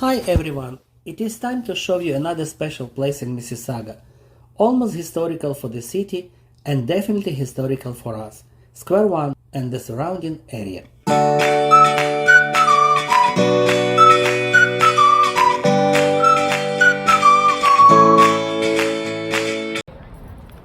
Hi everyone! It is time to show you another special place in Mississauga. Almost historical for the city and definitely historical for us. Square One and the surrounding area.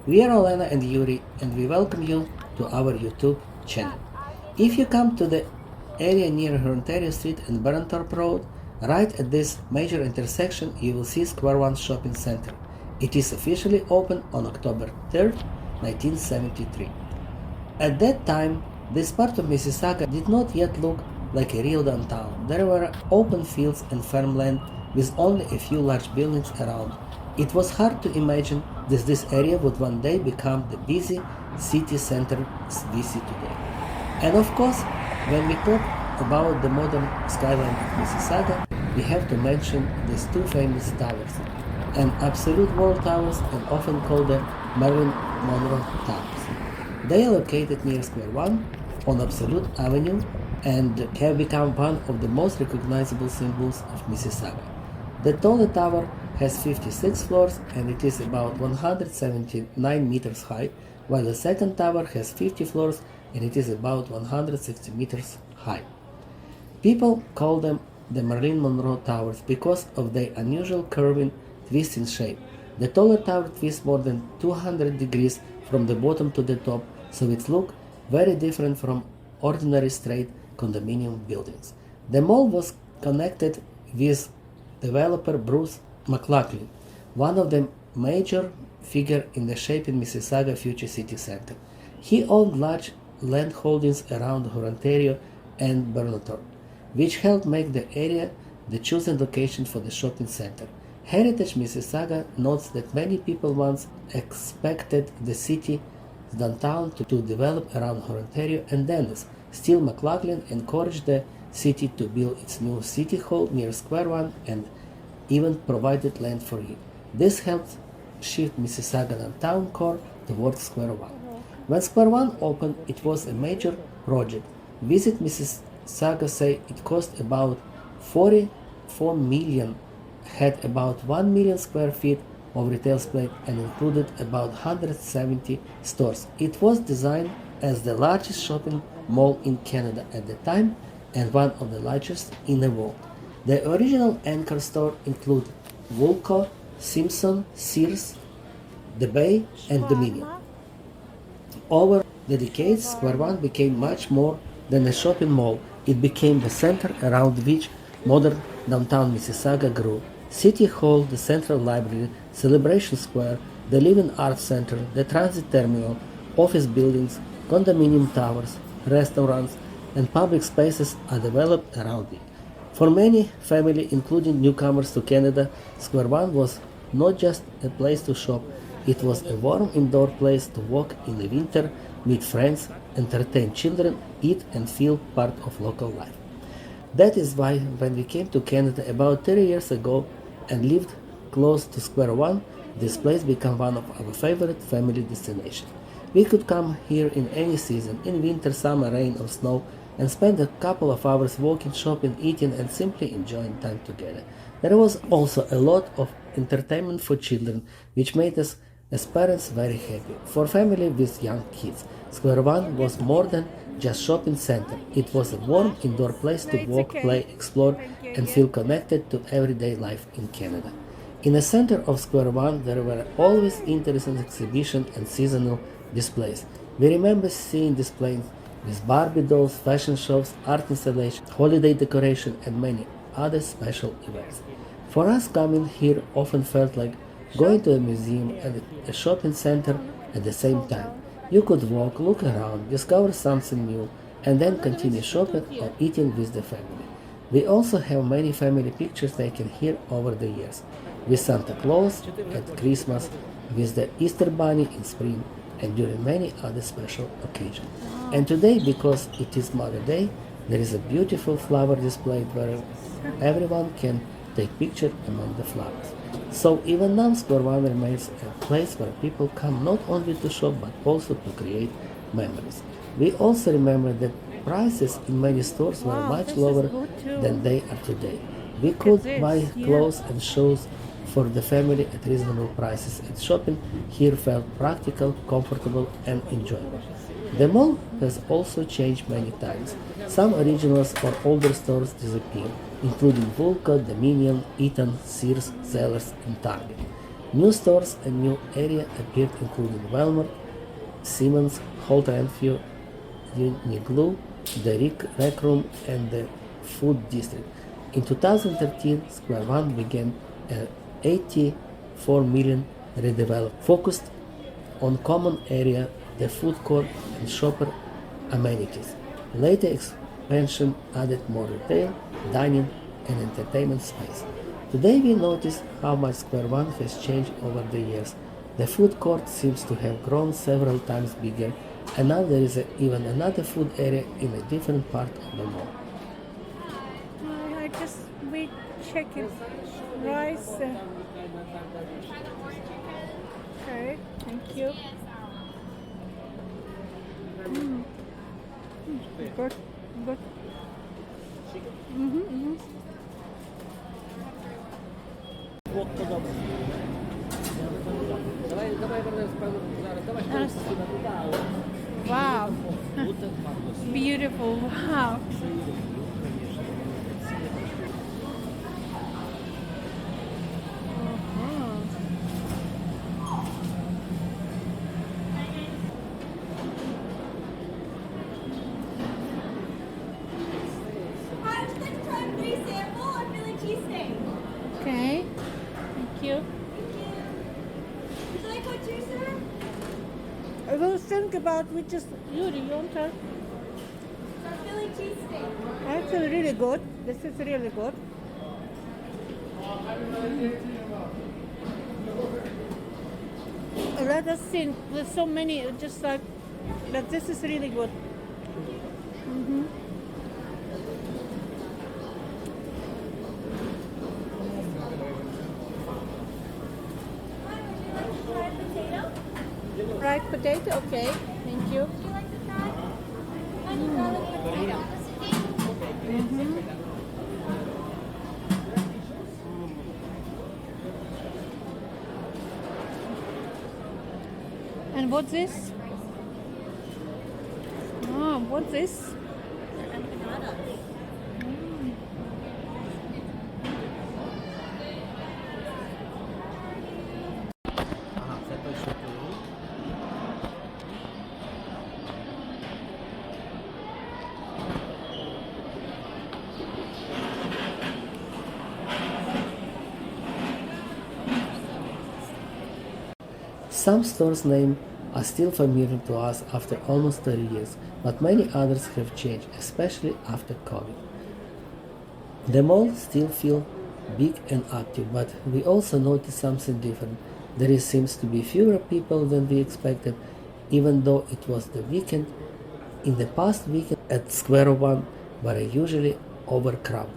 We are Olena and Yuri and we welcome you to our YouTube channel. If you come to the area near Ontario Street and Baranthorpe Road, right at this major intersection you will see Square One Shopping Center. It is officially opened on October 3rd, 1973. At that time, this part of Mississauga did not yet look like a real downtown. There were open fields and farmland with only a few large buildings around. It was hard to imagine that this area would one day become the busy city center we see today. And of course, when we talk about the modern skyline of Mississauga, we have to mention these two famous towers, an absolute world towers and often called the Marilyn Monroe Towers. They are located near Square One on Absolute Avenue and have become one of the most recognizable symbols of Mississauga. The taller tower has 56 floors and it is about 179 meters high, while the second tower has 50 floors and it is about 160 meters high. People call them the Marilyn Monroe Towers because of their unusual curving, twisting shape. The taller tower twists more than 200 degrees from the bottom to the top, so it looks very different from ordinary straight condominium buildings. The mall was connected with developer Bruce McLaughlin, one of the major figures in the shaping Mississauga future city center. He owned large land holdings around Ontario and Baranthorpe, which helped make the area the chosen location for the shopping center. Heritage Mississauga notes that many people once expected the city downtown to develop around Ontario and Dennis. Still, McLaughlin encouraged the city to build its new city hall near Square One and even provided land for it. This helped shift Mississauga downtown core towards Square One. When Square One opened, it was a major project. Visit Mississauga say it cost about 44 million, had about 1 million square feet of retail space and included about 170 stores. It was designed as the largest shopping mall in Canada at the time and one of the largest in the world. The original anchor store included Woolco, Simpson, Sears, The Bay, and Dominion. Over the decades, Square One became much more than a shopping mall. It became the center around which modern downtown Mississauga grew. City Hall, the Central Library, Celebration Square, the Living Arts Center, the Transit Terminal, office buildings, condominium towers, restaurants, and public spaces are developed around it. For many families, including newcomers to Canada, Square One was not just a place to shop, it was a warm indoor place to walk in the winter, meet friends, entertain children, eat and feel part of local life. That is why when we came to Canada about 30 years ago and lived close to Square One, this place became one of our favorite family destinations. We could come here in any season, in winter, summer, rain or snow, and spend a couple of hours walking, shopping, eating and simply enjoying time together. There was also a lot of entertainment for children, which made us as parents very happy. For family with young kids, Square One was more than just shopping center. It was a warm indoor place to walk, play, explore and feel connected to everyday life in Canada. In the center of Square One there were always interesting exhibitions and seasonal displays. We remember seeing displays with Barbie dolls, fashion shows, art installations, holiday decoration and many other special events. For us, coming here often felt like going to a museum and a shopping center at the same time. You could walk, look around, discover something new, and then continue shopping or eating with the family. We also have many family pictures taken here over the years, with Santa Claus at Christmas, with the Easter Bunny in spring, and during many other special occasions. And today, because it is Mother Day, there is a beautiful flower display where everyone can take pictures among the flowers. So even now Square One remains a place where people come not only to shop but also to create memories. We also remember that prices in many stores were much lower than they are today. We Look at could this, buy yeah. clothes and shoes for the family at reasonable prices, and shopping here felt practical, comfortable, and enjoyable. The mall has also changed many times. Some originals or older stores disappeared, including Vulca, Dominion, Eaton, Sears, Zellers, and Target. New stores and new area appeared, including Walmart, Siemens, Holt Renfrew, Uniqlo, the Rec Room, and the Food District. In 2013, Square One began an 84 million redevelopment focused on common area, the food court, and shopper amenities. Later expansion added more retail, dining, and entertainment space. Today we notice how much Square One has changed over the years. The food court seems to have grown several times bigger, and now there is even another food area in a different part of the mall. We check it. Rice. Okay, thank you. Good, good. Wow. Beautiful. Wow. Okay. Thank you. Would you like what too, sir? I will think about which is Yuri, you want to? Our Philly cheesesteak. I feel really good. This is really good. Let us think. There's so many, just like, but this is really good. Fried potato, okay. Thank you. Would you like the fries? Onion garlic potato. And what's this? Oh, what's this? Some stores' names are still familiar to us after almost 30 years, but many others have changed, especially after COVID. The malls still feel big and active, but we also notice something different. There seems to be fewer people than we expected, even though it was the weekend. In the past weekend at Square One were usually overcrowded.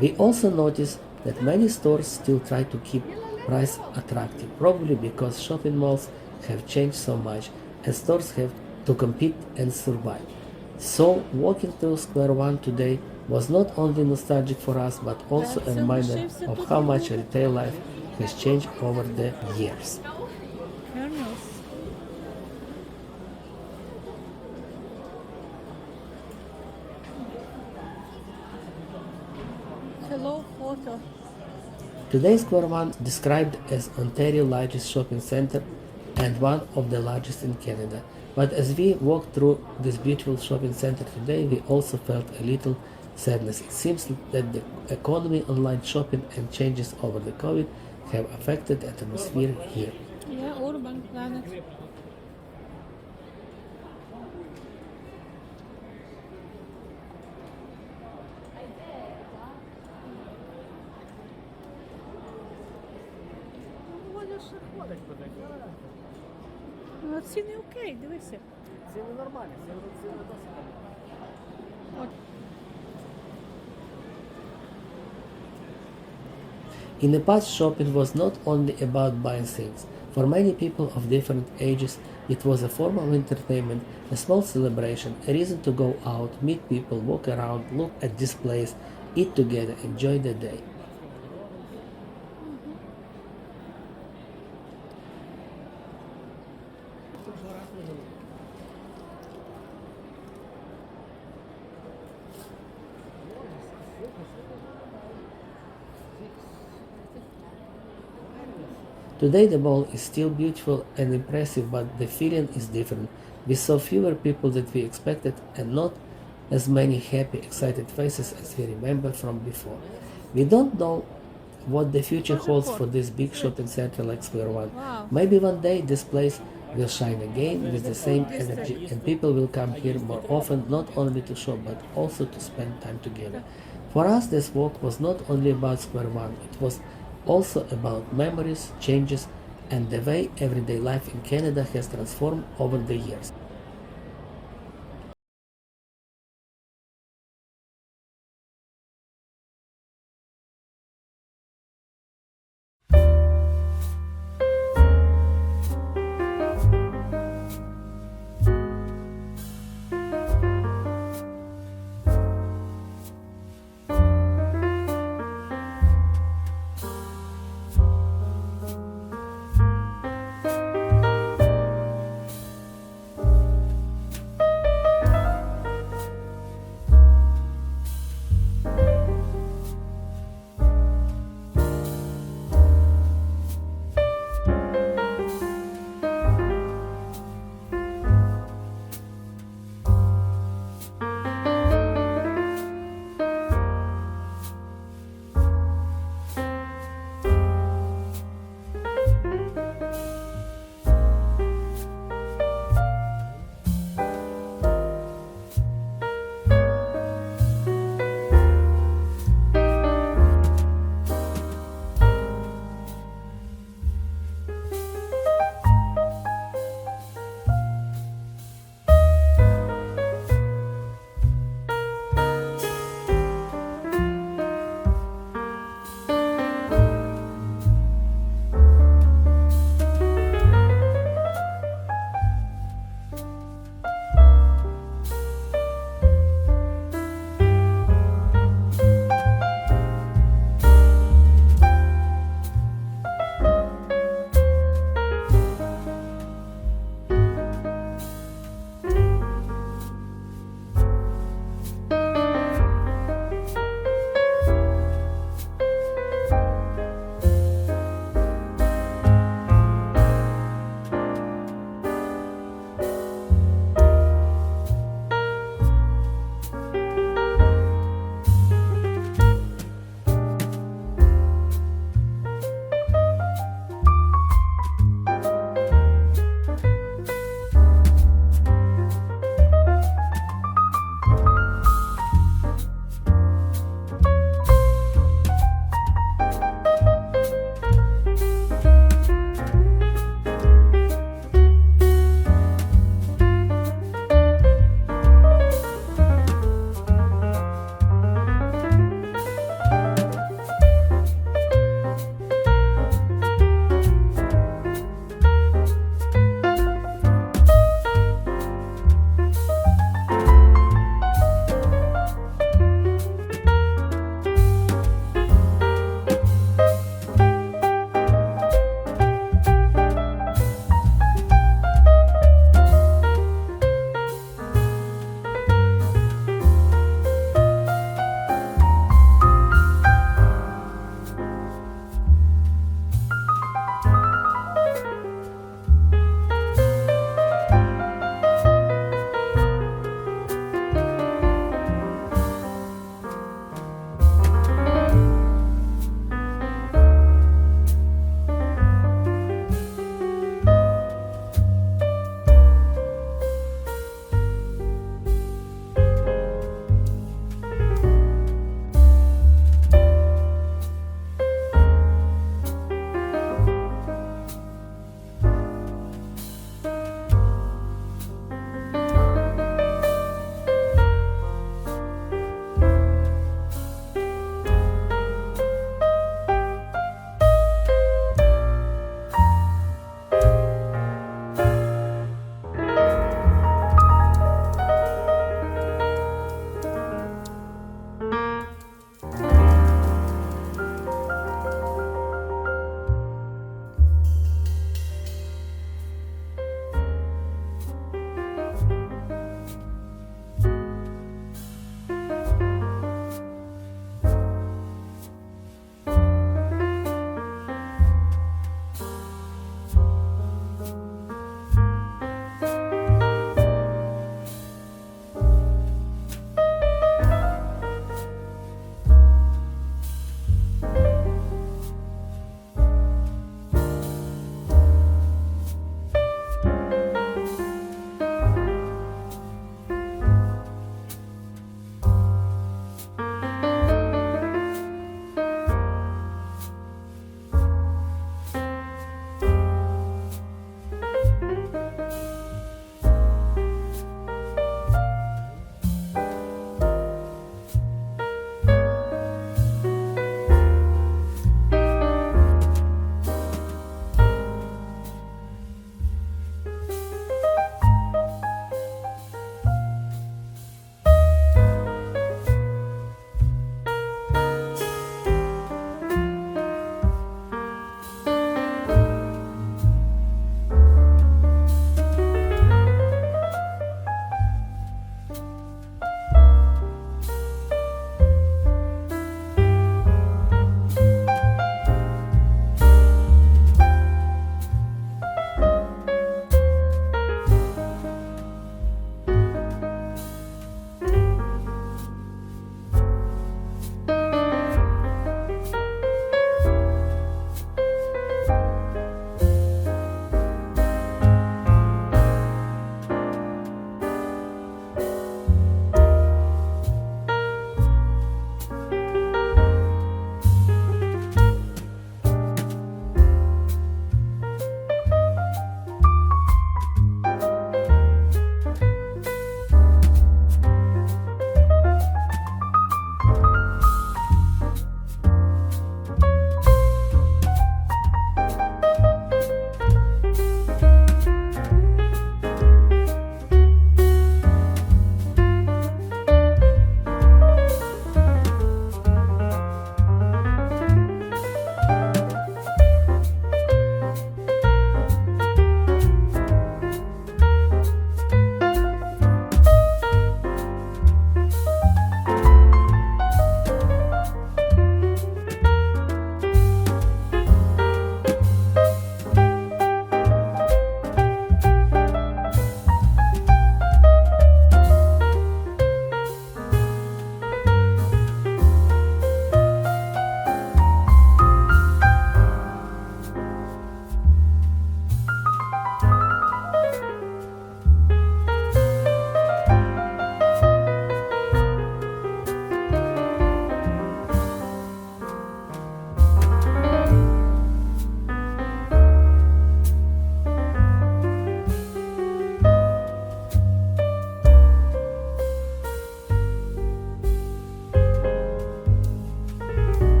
We also notice that many stores still try to keep price attractive, probably because shopping malls have changed so much and stores have to compete and survive. So walking to Square One today was not only nostalgic for us but also a reminder of how much retail life has changed over the years. Kernels. Hello, photo. Today Square One described as Ontario's largest shopping center and one of the largest in Canada. But as we walked through this beautiful shopping center today, we also felt a little sadness. It seems that the economy, online shopping, and changes over the COVID have affected the atmosphere here. Yeah, urban planet. Ну, ціни окей, дивися. Ціни нормальні, ціни досить нормальні. In the past, shopping was not only about buying things. For many people of different ages, it was a form of entertainment, a small celebration, a reason to go out, meet people, walk around, look at displays, eat together, enjoy the day. Today the ball is still beautiful and impressive, but the feeling is different. We saw fewer people than we expected and not as many happy, excited faces as we remember from before. We don't know what the future holds for this big shopping center like Square One. Wow. Maybe one day this place will shine again with the same energy and people will come here more often, not only to shop but also to spend time together. For us, this walk was not only about Square One, it was also about memories, changes, and the way everyday life in Canada has transformed over the years.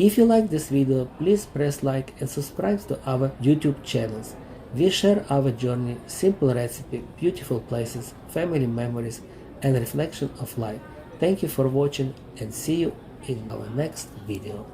If you like this video, please press like and subscribe to our YouTube channels. We share our journey, simple recipe, beautiful places, family memories, and reflection of life. Thank you for watching and see you in our next video.